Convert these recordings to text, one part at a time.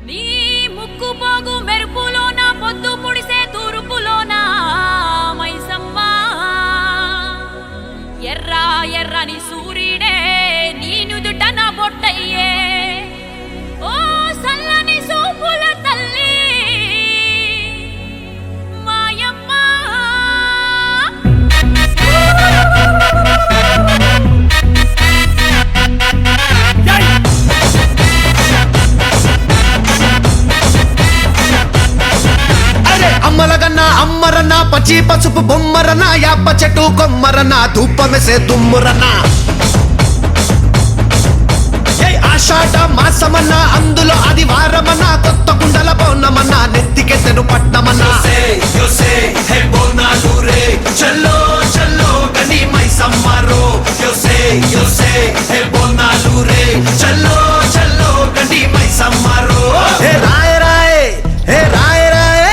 నీ ముక్కు పోగు మెరుపులోన పొద్దు పుడిసే తూర్పులోన మైసమ్మ ఎర్ర ఎర్రని సూర్యుడే నీ నుదుట నా బొట్టయ్యే ఓ సల్లని సూపుల తల్లి మాయమ్మ అమ్మలగన్న అమ్మరన్న పచ్చి పసుపు బొమ్మరన్న యాప చెట్టు కొమ్మరన్న ధూపమెసే దుమ్మురన్న ఆషాఢ మాసమన్న అందులో ఆదివారమన్న కొత్త కుండల పౌర్ణమన్న నెత్తికెత్తెను పట్నమన్న చల్లో చల్లో గని మైసమ్మరో చల్లో చల్లో గని మైసమ్మరో హే రాయ రాయ హే రాయ రాయ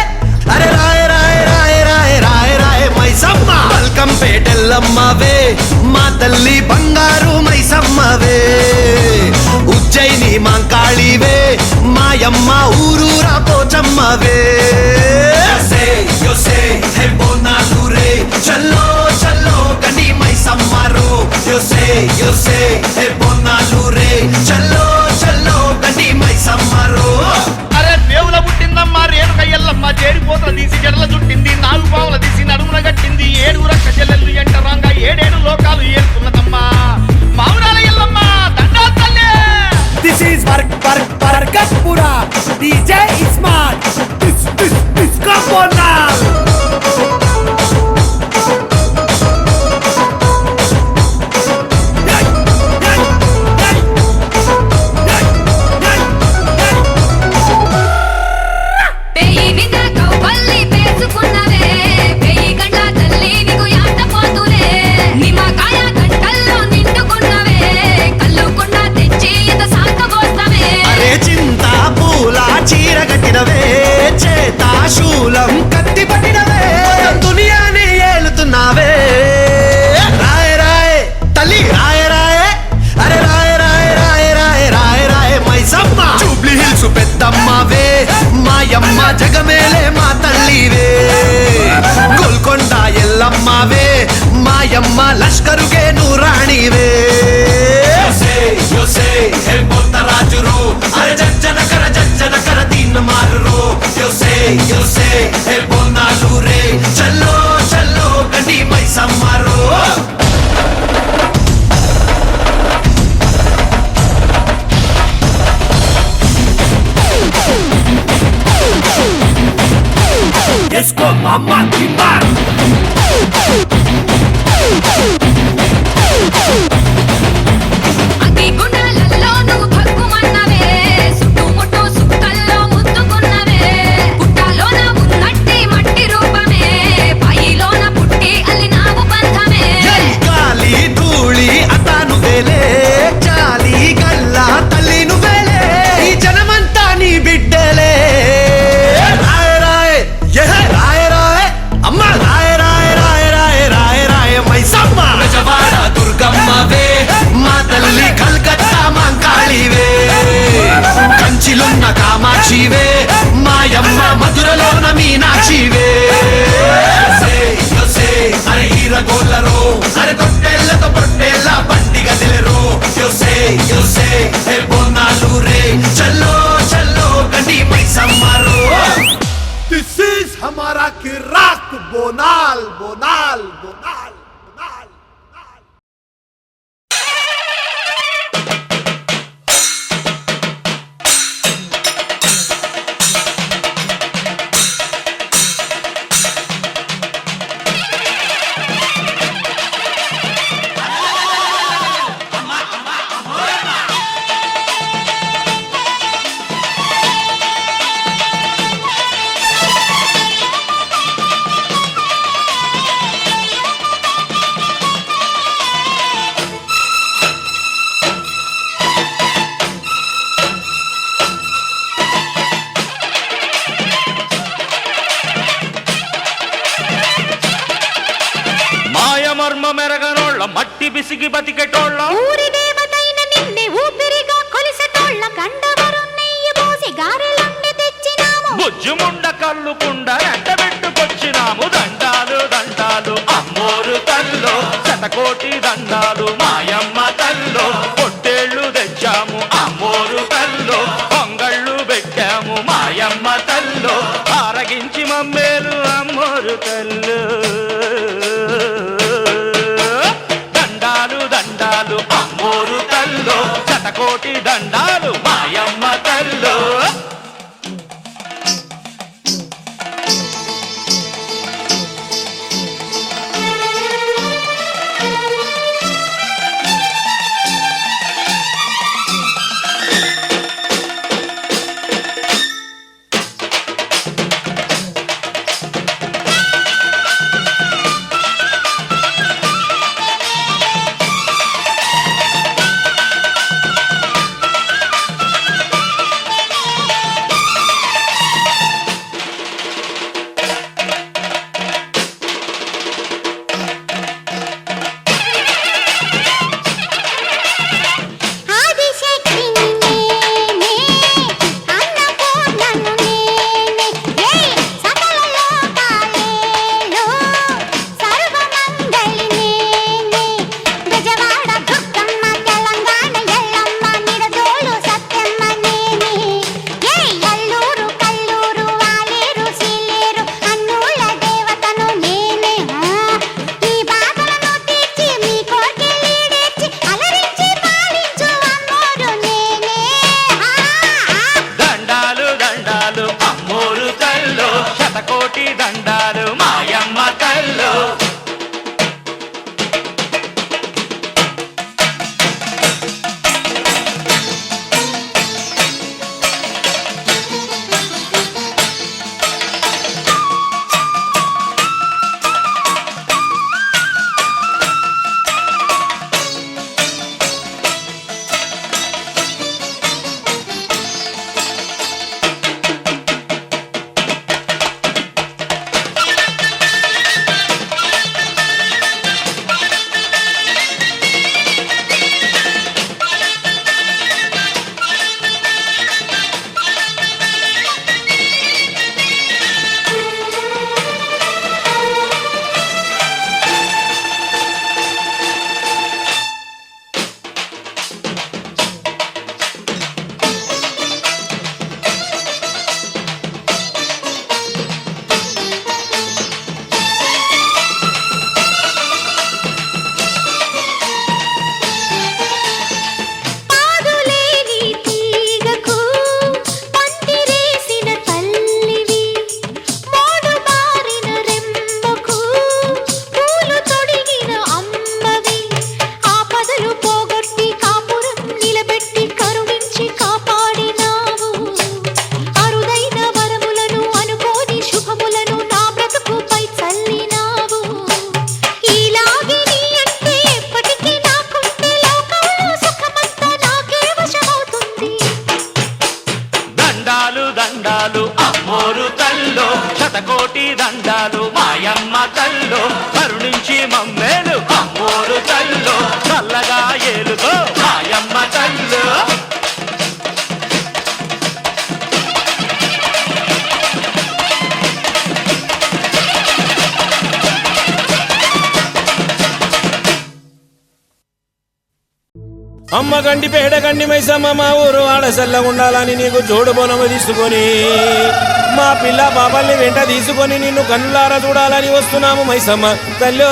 అరే రాయ రాయ రాయ రాయ రాయ రాయ మైసమ్మ మల్కంపేటెల్లమ్మవే మా తల్లి బంగారు మైసమ్మవే ఉజ్జయిని మాంకాళివే మాయమ్మ ఊరూరా పోచమ్మవే చల్లో చల్లో గని మైసమ్మరో చల్లో చల్లో గని మైసమ్మరో అరే దేవుల పుట్టిందమ్మా రేణుక ఎల్లమ్మ చేరిపోతల తీసి జడల చుట్టింది నాలుగు పావుల తీసి నడుమున కట్టింది ఏడుగుర చెల్లెళ్ళు ఎంటరాంగా ఏడేడు లోకాలు ఏరుతున్నదమ్మా మావురాల ఎల్లమ్మ దండా తల్లే. This is Barkatpura. DJ Ismail. This come on now. శూలం కత్తి పట్టినవే దునియాని ఏలుతున్నావే రాయ రాయ తల్లి రాయ రాయ అరే రాయ రాయ రాయ రాయ రాయ రాయ మైసమ్మ జూబ్లీ హిల్స్ పెద్దమ్మవే మాయమ్మ జగమేలే మా తల్లివే గోల్కొండ ఎల్లమ్మవే మాయమ్మ లష్కరుగే నూరాణివే రాజురో అరే జజ్జన కర దీన్ మారురో చల్లో చల్లో గని మైసమ్మరో Esco mama timbar. కంచిలున్న కామాక్షివే మాయమ్మ మధురలోన మీనాక్షివే అరే హీరగోళ్ళరో అరే తొట్టెళ్ళతో పొట్టెళ్ళ పండిగ దిలరో చల్లో చల్లో గని మైసమ్మరో దిస్ ఇస్ హమారా కిరాక్ బోనాల్ బోనాల్ బోనాల్ మర్మ మెరగనోళ్ళ మట్టి బిసిగి బతికెటోళ్ళ ఊరి దేవతైన నిన్నే ఊపిరిగా కొలిసెటోళ్ళ గండవరం నెయ్యి పోసి గారెల బుజ్జిముండ కల్లుకుండ ఎండబెట్టుకొచ్చినాము దండాలు దండాలు అమ్మోరు తల్లో శతకోటి దండాలు మాయమ్మ తల్లో పొట్టేళ్ళు తెచ్చాము అమ్మోరు తల్లో పొంగళ్ళు పెట్టాము మాయమ్మ తల్లో ఆరగించి మమ్మేలు అమ్మోరు తల్లు దండాలు దండాలు అమ్మోరు తల్లో శతకోటి దండాలు మాయమ్మ తల్లో శతకోటి దండాలు మాయమ్మ తల్లో దండాలు అమ్మోరు తల్లో శతకోటి దండాలు మాయమ్మ తల్లో కరుణించి మమ్మేలు అమ్మోరు తల్లో చల్లగా ఏలుగో మాయమ్మ తల్లో అమ్మ గండి పేడ గండి మైసమ్మ మా ఊరు ఆడసల్ల ఉండాలని నీకు జోడు బోనము తీసుకొని మా పిల్ల పాపల్ని వెంట తీసుకొని నిన్ను కన్నులారా చూడాలని వస్తున్నాము మైసమ్మ తల్లో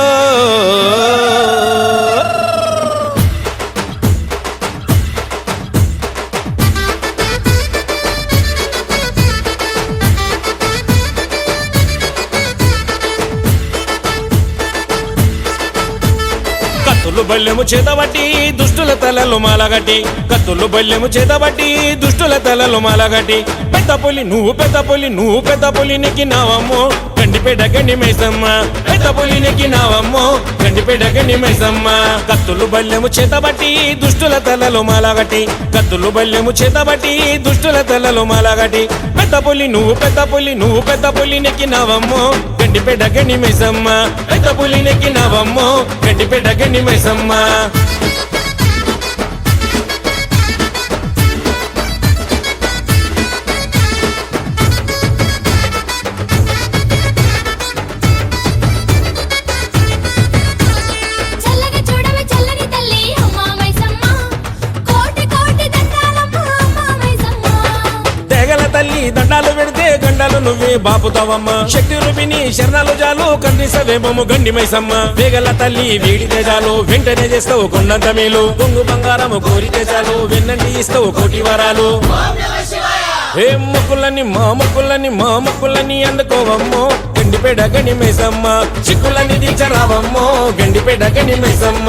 కత్తులు బల్లెము చేతబట్టి దుష్టుల తలలు మాలగట్టి కత్తులు బల్లెము చేతబట్టి దుష్టుల తలలు మాలగట్టి పెద్ద పులి నువ్వు పెద్ద పులి నువ్వు పెద్ద పులి నెక్కినావమ్మో గండిపేట గండి మైసమ్మ పెద్ద పులి నెక్కినావమ్మో గండిపేట గండి మైసమ్మ కత్తులు బల్లెము చేతబట్టి దుష్టుల తలలు మాలగట్టి కత్తులు బల్లెము చేతబట్టి దుష్టుల తలలు మాలగట్టి పెద్ద పులి నువ్వు పెద్ద పులి నువ్వు పెద్ద పులి నెక్కినావమ్మో గండిపేట గండి మైసమ్మ పెద్ద పులి నెక్కినావమ్మో గండిపేట గండి మైసమ్మ తెగల తల్లి దండాలు పెడితే గండాలు నువ్వే బాపుతావమ్మా శక్తి రూపిణి శరణాలు జాలు కందిసవేమము గండి మైసమ్మ తెగల తల్లి వీడితే చాలు వెంటనే చేస్తావు కొండంత మేలు కొంగు బంగారము కోరితే చాలు వెన్నంటి ఇస్తావు కోటి వరాలు ఏ మొక్కులని మా మొక్కులని అందుకోవమ్మో గండిపేట గండి మైసమ్మ చిక్కులని దించరావమ్మో గండిపేట గండి మైసమ్మ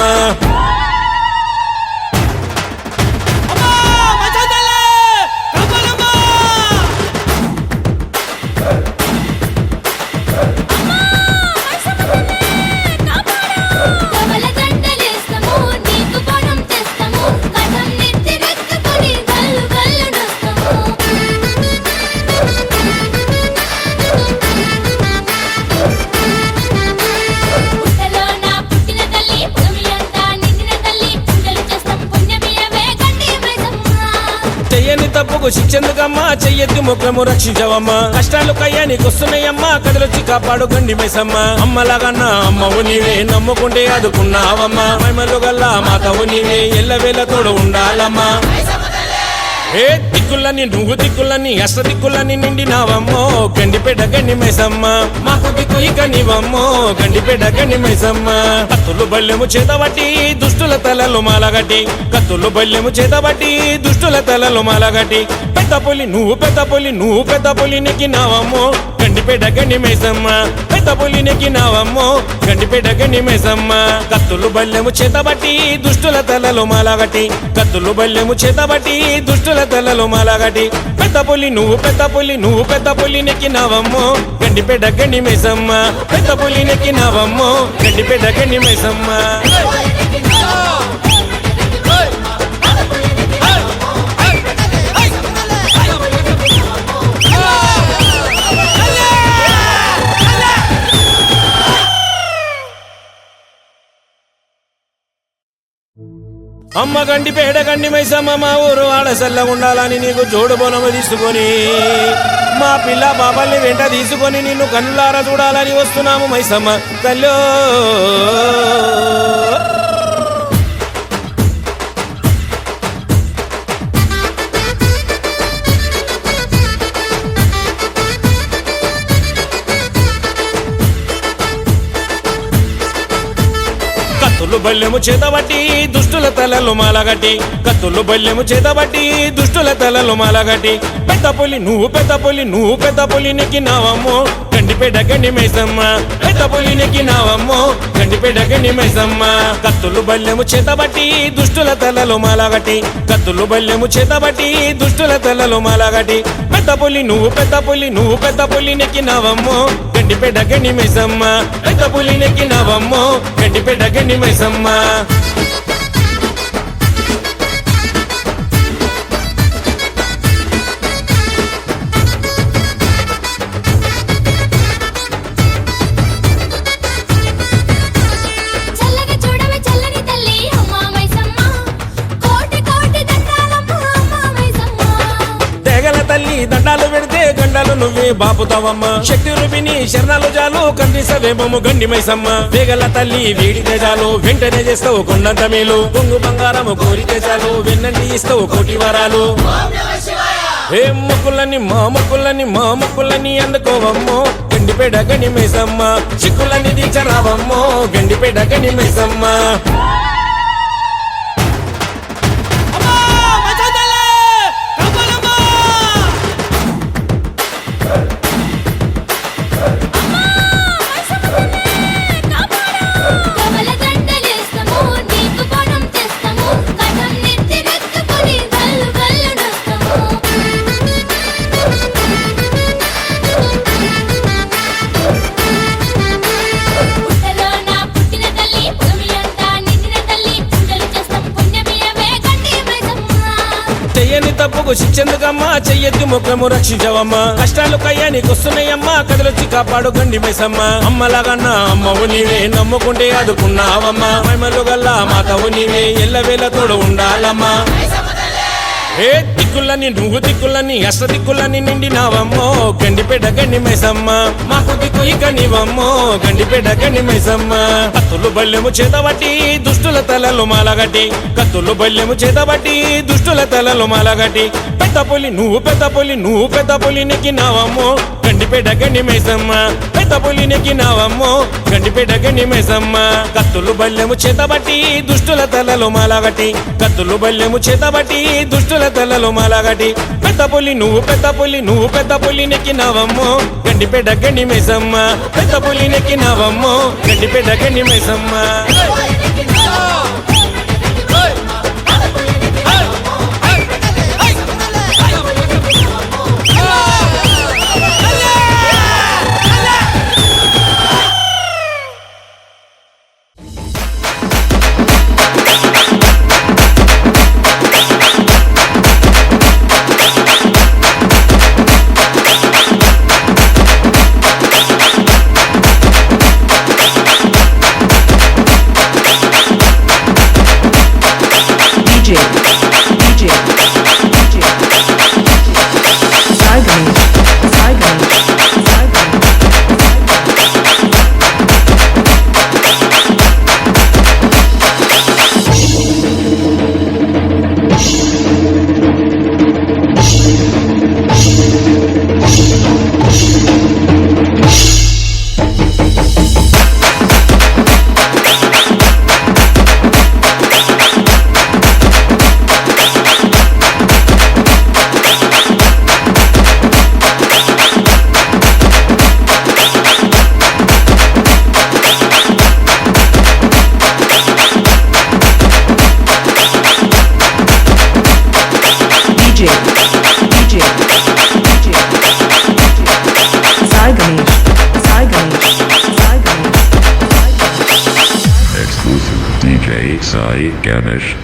కమల గంటలేస్తాము నీకు పణం తెస్తాము కథం నెత్తి రెత్తుకొని గల్లు గల్లు నొస్తాము పుట్టలో నా పుట్టిన తల్లి పుడమి అంతా నిండిన తల్లి పూజలు చేస్తాం పుణ్యమియవే గండి మైసమ్మ చెయ్యని తప్పుకు శిక్షెందుకమ్మా చెయ్యెత్తి ముఖము రక్షించవమ్మా కష్టాలు కయ్యానికొస్తున్నాయమ్మా కదిలొచ్చి కాపాడు గండి మైసమ్మ అమ్మలాగన్నా అమ్మవు నీవే నమ్ముకుంటే అదుకున్నావమ్మా మైమలు గల్లా మాతవు నీవే ఎల్లవేళ తోడు ఉండాలమ్మా ఏ దిక్కులని నువ్వు దిక్కులని అష్ట దిక్కులని నిండినావమ్మో గండిపేట గండి మైసమ్మ మాకు దిక్కు ఇక నీవమ్మో గండిపేట గండి మైసమ్మ కత్తులు బల్లెము చేతబట్టి దుష్టుల తలలు మాలగట్టి కత్తులు బల్లెము చేతబట్టి దుష్టుల తలలు మాలగట్టి పెద్ద పులి నువ్వు పెద్ద పులి నెక్కినావమ్మో గండిపేట గండి మైసమ్మ పెద్ద పులి నెక్కినావమ్మో గండిపేట గండి మైసమ్మ కత్తులు బల్లెము చేతబట్టి దుష్టుల తలలు మాలగట్టి కత్తులు బల్లెము చేతబట్టి దుష్టుల తలలు మాలగట్టి పెద్ద పులి నెక్కినావమ్మో గండిపేట గండి మైసమ్మ పెద్ద పులి నెక్కినావమ్మో గండిపేట గండి మైసమ్మ అమ్మ గండిపేట గండి మైసమ్మ మా ఊరు ఆడసల్ల ఉండాలని నీకు జోడు బోనము తీసుకొని మా పిల్ల బాబాల్ని వెంట తీసుకొని నిన్ను కన్నులారా చూడాలని వస్తున్నాము మైసమ్మ తల్లో కత్తులు బల్లెము చేతబట్టి దుష్టుల తలలు మాలగట్టి కత్తులు బల్లెము చేతబట్టి దుష్టుల తలలు మాలగట్టి పెద్ద పులి నెక్కినావమ్మో గండిపేట గండి మైసమ్మ పెద్ద పులి నెక్కినావమ్మో గండిపేట గండి మైసమ్మ కత్తులు బల్లెము చేతబట్టి దుష్టుల తలలు మాలగట్టి కత్తులు బల్లెము చేతబట్టి దుష్టుల తలలు మాలగట్టి పెద్ద పులి నెక్కినావమ్మో గండిపేట గండి మైసమ్మ పెద్ద పులి నెక్కినావమ్మో గండిపేట గండి మైసమ్మ చల్లగా చూడవే చల్లని తల్లి అమ్మ మైసమ్మ కోటి కోటి దండాలమ్మ అమ్మ మైసమ్మ తెగల తల్లి దండాలు పెడితే గండాలు నువ్వే బాపుతావమ్మా శక్తి రూపిణి శరణాలు జాలు కందిసవేమము గండి మైసమ్మ తెగల తల్లి వీడితే చాలు వెంటనే చేస్తావు కొండంత మేలు కొంగు బంగారము కోరితే చాలు వెన్నంటి ఇస్తావు కోటి వరాలు ఏ మొక్కులని మా మొక్కులని అందుకోవమ్మో గండిపేట గండి మైసమ్మ చిక్కులని దించరావమ్మో గండిపేట గండి మైసమ్మ కమల గంటలేస్తాము నీకు పణం తెస్తాము కథం నెత్తి రెత్తుకొని గల్లు గల్లు నొస్తాము పుట్టలో నా పుట్టిన తల్లి పుడమి అంతా నిండిన తల్లి పూజలు చేస్తాం పుణ్యమియవే గండి మైసమ్మ చెయ్యని తప్పుకు శిక్షెందుకమ్మా చెయ్యెత్తి ముఖము రక్షించవమ్మా కష్టాలు కయ్యానికొస్తున్నాయమ్మా కదిలొచ్చి కాపాడు గండి మైసమ్మ అమ్మలాగన్నా అమ్మవు నీవే నమ్ముకుంటే అదుకున్నావమ్మా మైమలు గల్లా మాతవు నీవే ఎల్లవేళ తోడు ఉండాలమ్మా ఏ దిక్కులని నువ్వు దిక్కులని అష్ట దిక్కులని నిండినావమ్మో గండిపేట గండి మైసమ్మ మాకు దిక్కు ఇక నీవమ్మో గండిపేట గండి మైసమ్మ కత్తులు బల్లెము చేతబట్టి దుష్టుల తలలు మాలగట్టి కత్తులు బల్లెము చేతబట్టి దుష్టుల తలలు మాలగట్టి పెద్ద పులి నువ్వు పెద్ద పులి నువ్వు పెద్ద పులి నెక్కినావమ్మో గండిపేట గండి మైసమ్మ పెద్ద పులి నెక్కినావమ్మో గండిపేట గండి మైసమ్మ కత్తులు బల్లెము చేతబట్టి దుష్టుల తలలు మాలగట్టి కత్తులు బల్లెము చేతబట్టి దుష్టుల తలలు మాలగట్టి పెద్ద పులి నువ్వు పెద్ద పులి నువ్వు పెద్ద పులి నెక్కినావమ్మో గండిపేట గండి మైసమ్మ పెద్ద పులి నెక్కినావమ్మో గండిపేట గండి Maisamma DJ Sai Ganesh.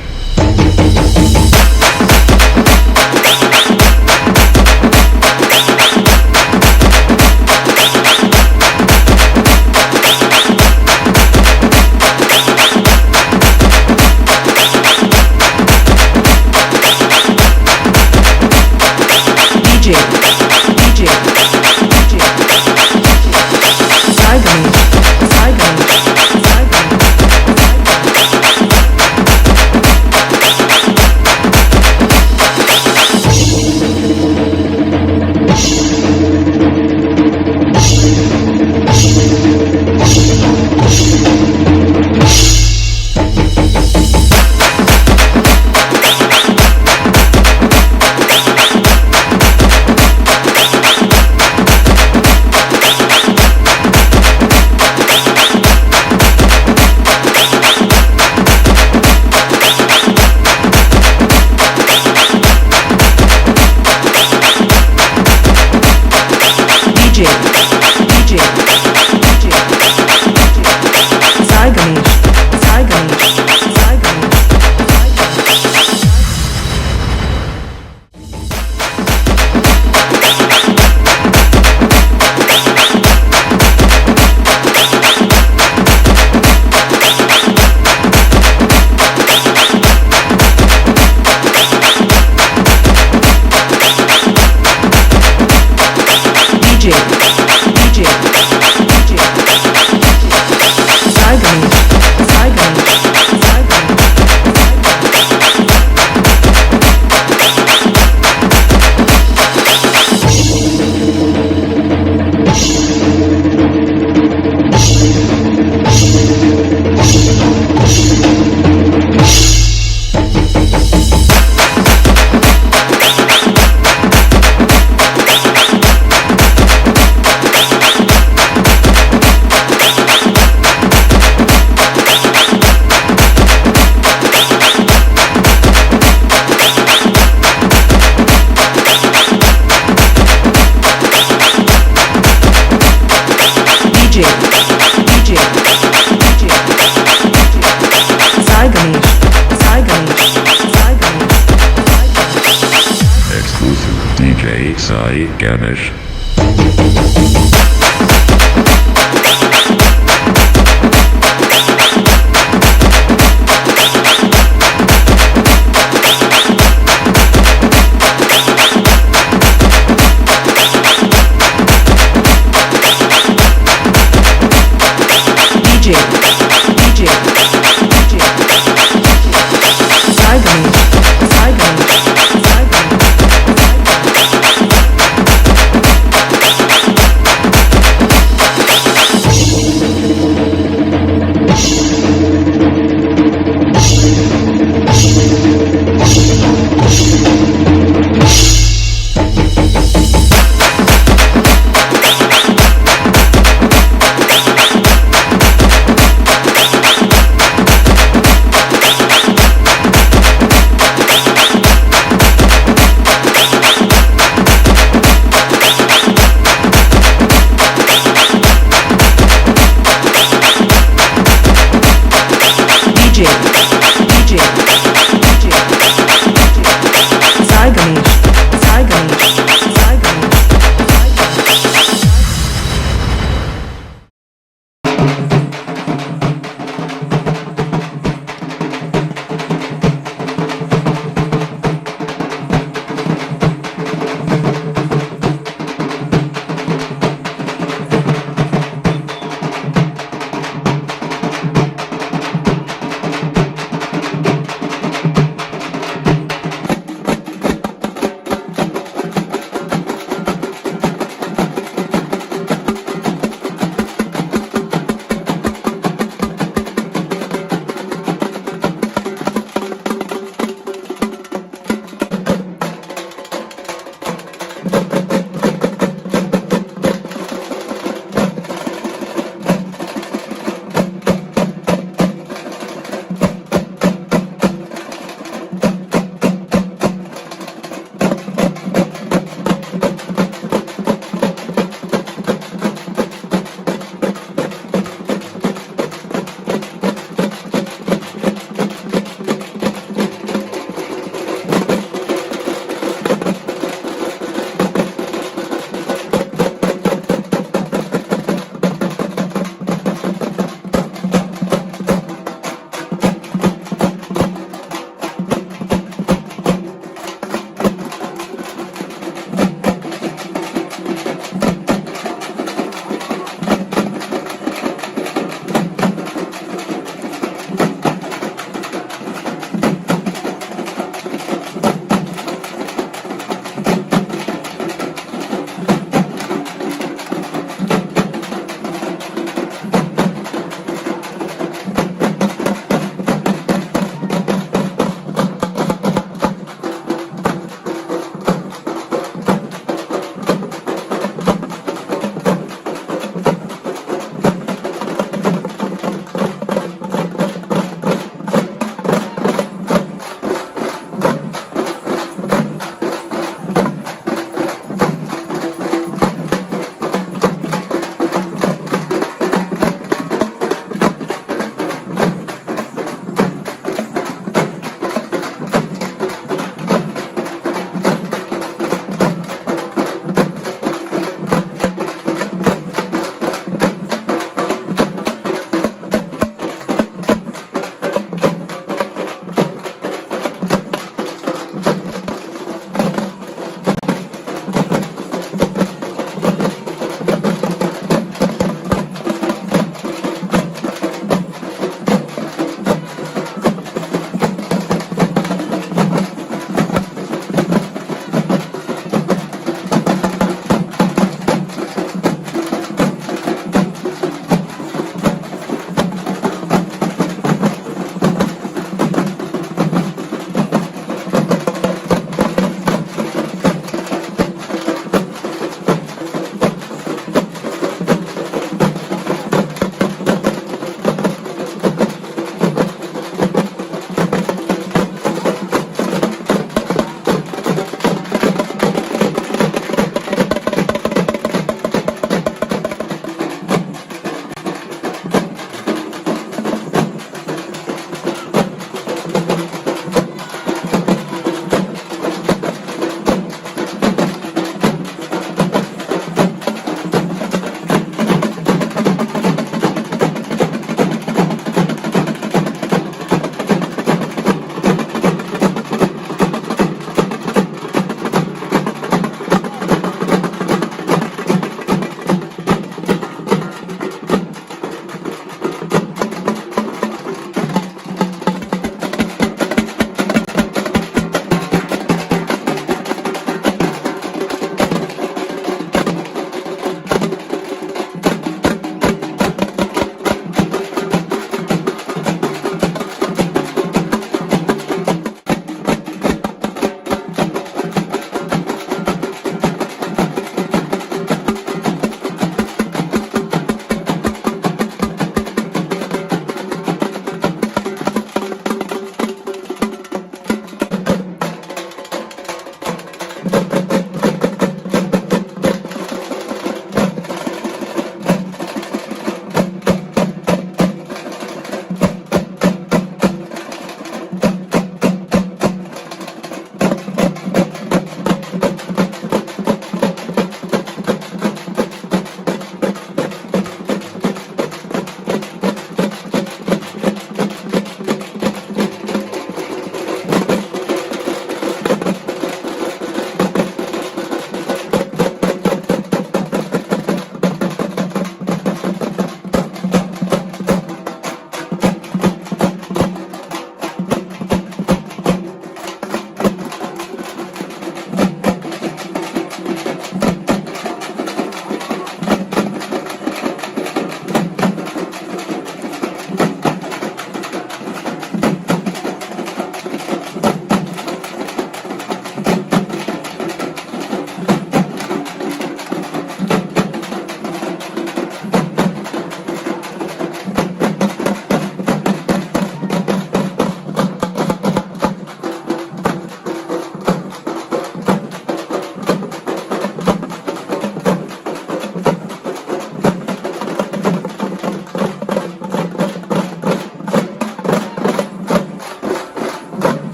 DJ Sai Ganesh.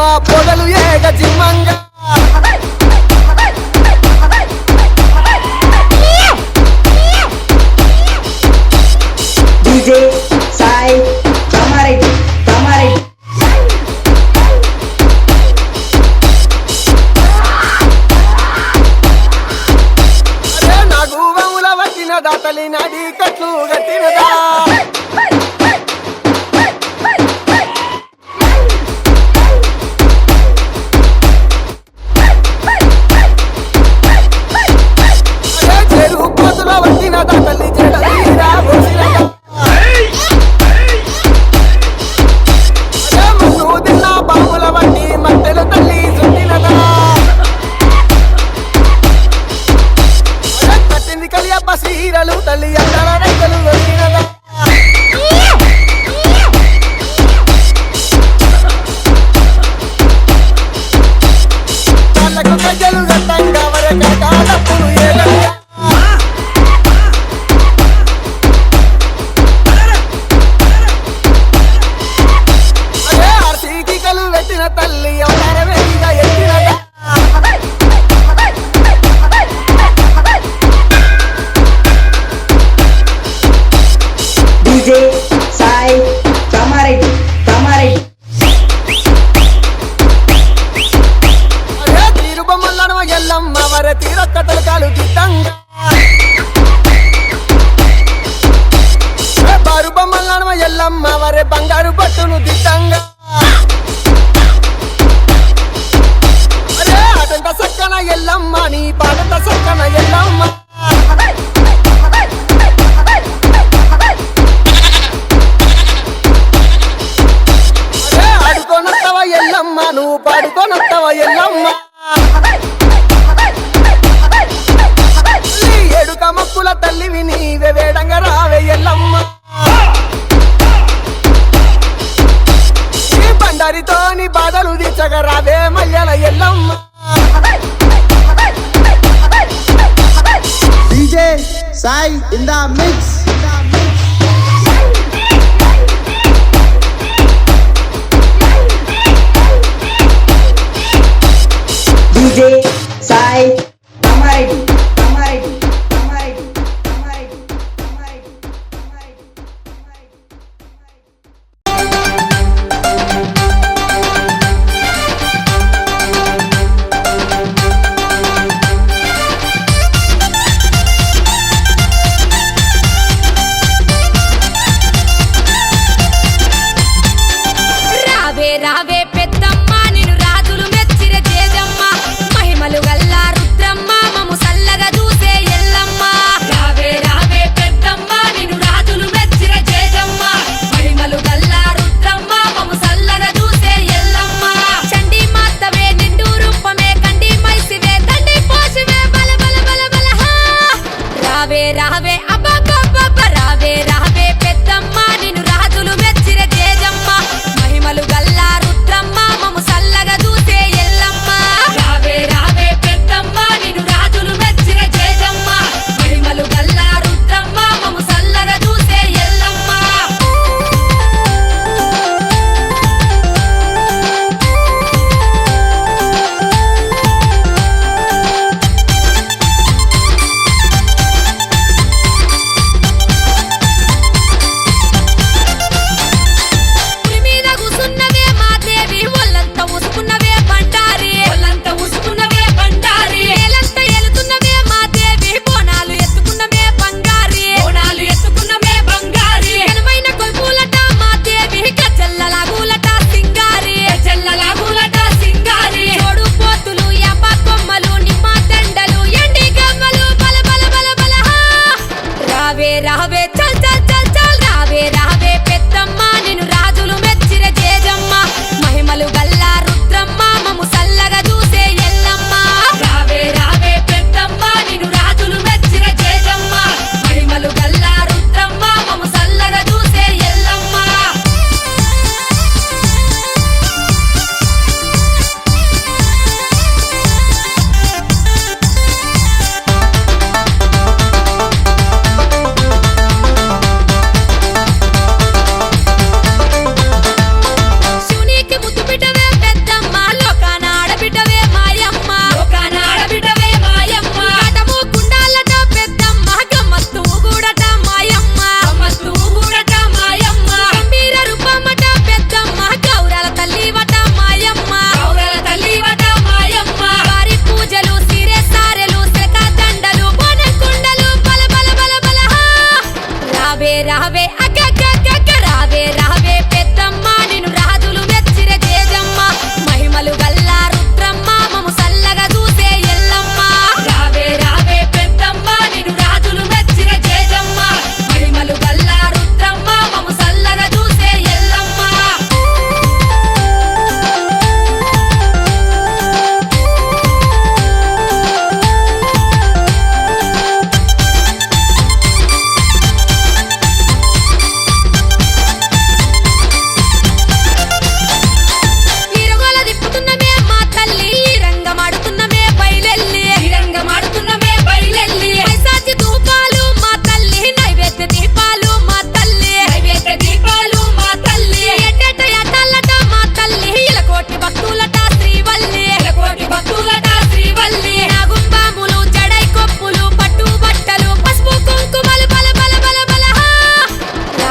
ఆ పొగలు ఏగ జిమ్మంగా DJ Sai Kamaredi అరే నాకు వముల వచ్చినదా తల్లి నాడి కట్లు గట్టినదా అరే చెరువు కోతుల వచ్చినదా తల్లి చెడలీరా పోసినదా మన్ను తిన్న బాముల వంటి మట్టెలు తల్లి చుట్టినదా కట్టింది కలియప్ప సీరలు తల్లి అందర రైతులు దొరికినదా కళ్ళకు గజ్జలు గట్టంగా వరక కాలప్పులు ఏగంగా అదే ఆర్సీకి కలు పెట్టిన తల్లి అవతార వెలిగా ఎత్తినదా DJ Sai Kamaredi అదే తీరు బొమ్మలను ఎల్లమ్మ వరే తీరొక్క తలకాలు దిద్దంగా బారు బొమ్మలను ఎల్లమ్మ వరే బంగారు పట్టును దిద్దంగా అరే అటంత సక్కన ఎల్లమ్మ నీ పాటంత సక్కన ఎల్లమ్మ అరే ఆడుకోనొత్తవ ఎల్లమ్మ నువ్వు పాడుకోనొత్తవ ఎల్లమ్మ ఈ ఏడుక మొక్కుల తల్లివి నీవే వేడంగా రావే ఎల్లమ్మ ఈ బండారితోని బాధలు తీర్చగా రావే మల్లెల Yellamma DJ Sai in the mix. DJ Sai Kamaredi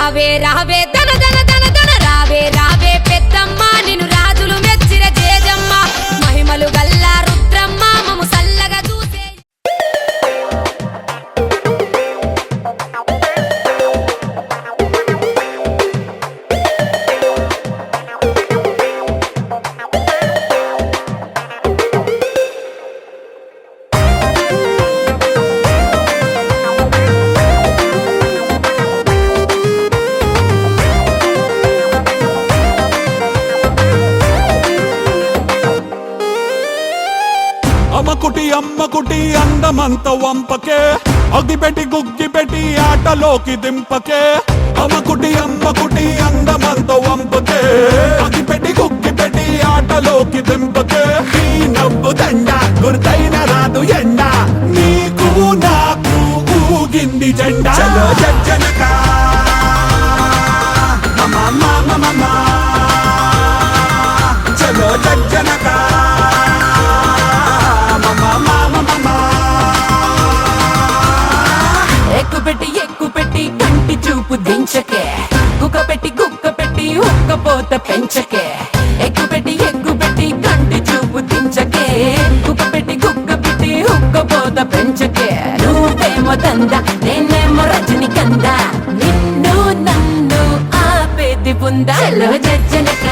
రావే రావే ధన ధన ధన ధన రావే రావే పెద్దమ్మ నిన్ను రాజులు మెచ్చిర జేజమ్మ మహిమలు గల్ల రుద్రమ్మ మము సల్లగా చూసే అమ్మకుటి అందమంత వంపకే అగిపెట్టి గుగ్గిపెట్టి ఆటలోకి దింపకే అమ్మకుటి అందమంత వంపకే అగిపెట్టి గుగ్గిపెట్టి ఆటలోకి దింపకే ఈ నవ్వు దండ గుర్తైన రాదు ఎండ నీకు నాకు ఊగింది జెండా చలో జనక చలో జనక ఎక్కుపెట్టి కంటి చూపు దించకే గుక్క పెట్టి హుక్కపోత పెంచకే ఎక్కుపెట్టి కంటి చూపు దించకే గుక్క పెట్టి హుక్కపోత పెంచకే నువ్వేమో దంద నేనేమో రజని కంద నిన్ను నన్ను ఆపేది ఉందా చలో జనక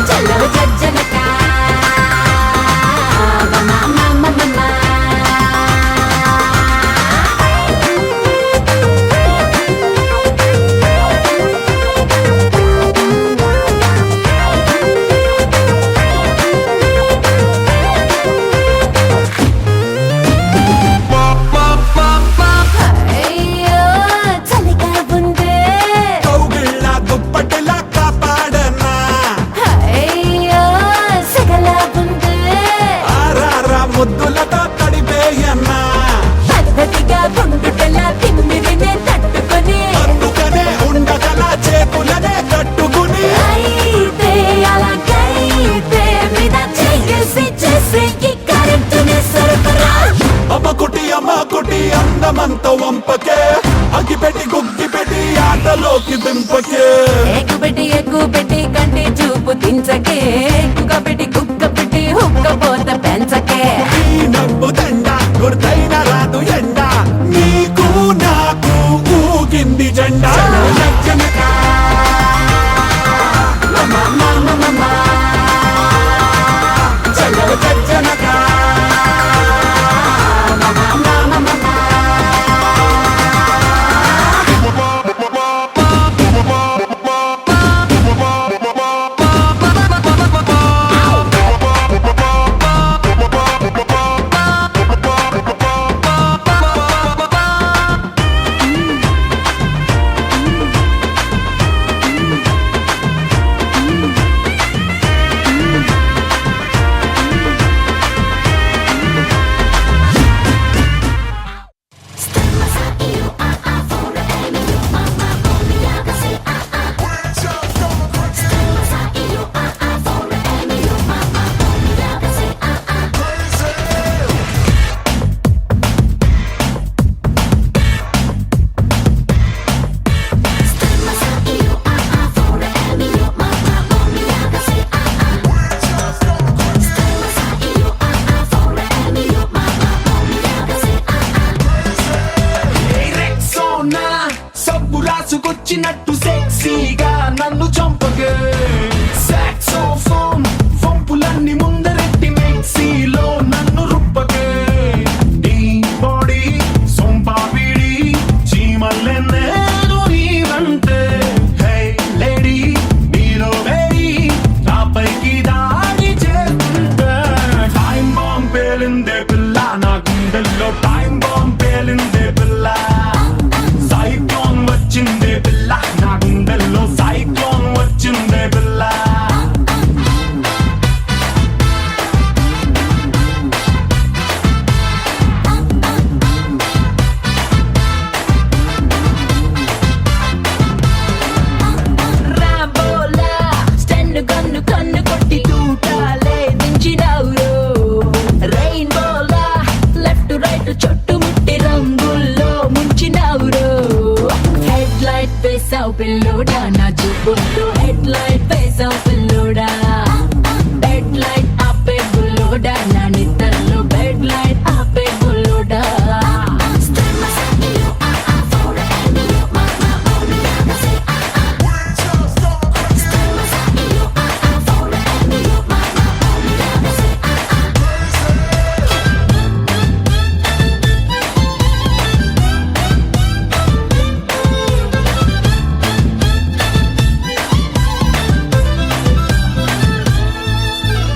చలో జనక ముద్దులతో తడిపేయన్నా పద్ధతిగా గుండుటలా తిమ్మిరినే తట్టుకొని అందుకనే ఉండగల చేతులనే కట్టుకుని అయితే అలాగైతే మీద చేసేకి కరెంటునే సరఫరా అమ్మకుటి అందమంత వంపకే అగిపెట్టి గుగ్గిపెట్టి ఆటలోకి దింపకే ఎక్కుపెట్టి కంటి చూపు దించకే కుక్క పెట్టి హుక్కపోత పెంచకే ఈ నవ్వు దండ గుర్తైన రాదు ఎండ నీకు నాకు ఊగింది జెండా జనక చలో జనక రాసుకొచ్చినట్టు సెక్సీగా నన్ను చంపగే సాక్సోఫోన్ వంపులన్నీ ముందరెట్టి మెక్సీలో నన్ను రుప్పగే నీ బాడీ సొంపాపిడి చీమల్లెన్నేను నీవంటే హే లేడీ నీలో వేడి నాపైకి దాడి చేస్తుంటే టైం బాంబ్ పేలిందే పిల్ల నా గుండెల్లో టైం బాంబ్ పేలిందే పిల్ల సైక్లోన్ వచ్చిందే పిల్ల నా గుండెల్లో సైక్లోన్ వచ్చిందే పిల్ల రాంబోలా స్టెన్ గన్ను కన్ను కొట్టి తూటాలే దించినవురో రెయిన్బోలా లెఫ్ట్ రైట్ చుట్టూ రంగుల్లో ముంచినావురో హెడ్ లైట్ వేసావు పిల్లోడా నా చూపుల్లో హెడ్ లైట్ వేసావు పిల్లోడా బెడ్ లైట్ ఆపే బుల్లోడా నా నిద్రలో బెడ్ లైట్ ఆపే బుల్లోడా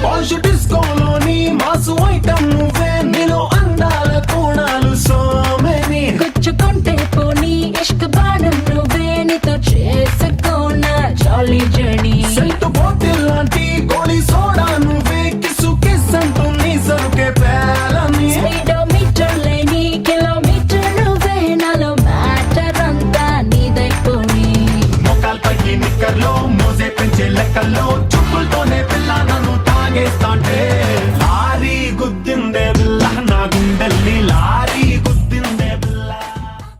పాష్ డిస్కోలోని మాసు ఐటమ్ నువ్వే నీలో అందాల కోణాలు సో మెనీ గుచ్చుకుంటే పోనీ ఇష్క బాణం నువ్వే నీతో చేసుకోనా జాలీ జర్నీ సెంటు బాటిల్ లాంటి గోళీ సోడా నువ్వే కిసు కిస్ అంటుంది సరుకే పేలని స్పీడోమీటర్ లేని కిలోమీటర్ నువ్వే నాలో మ్యాటర్ అంతా నీదైపోని మొక్కలపై నిక్కర్లో మోసే పెంచే లెక్కల్లో చూపులతోనే పిల్ల నన్ను తాగేస్తాంటే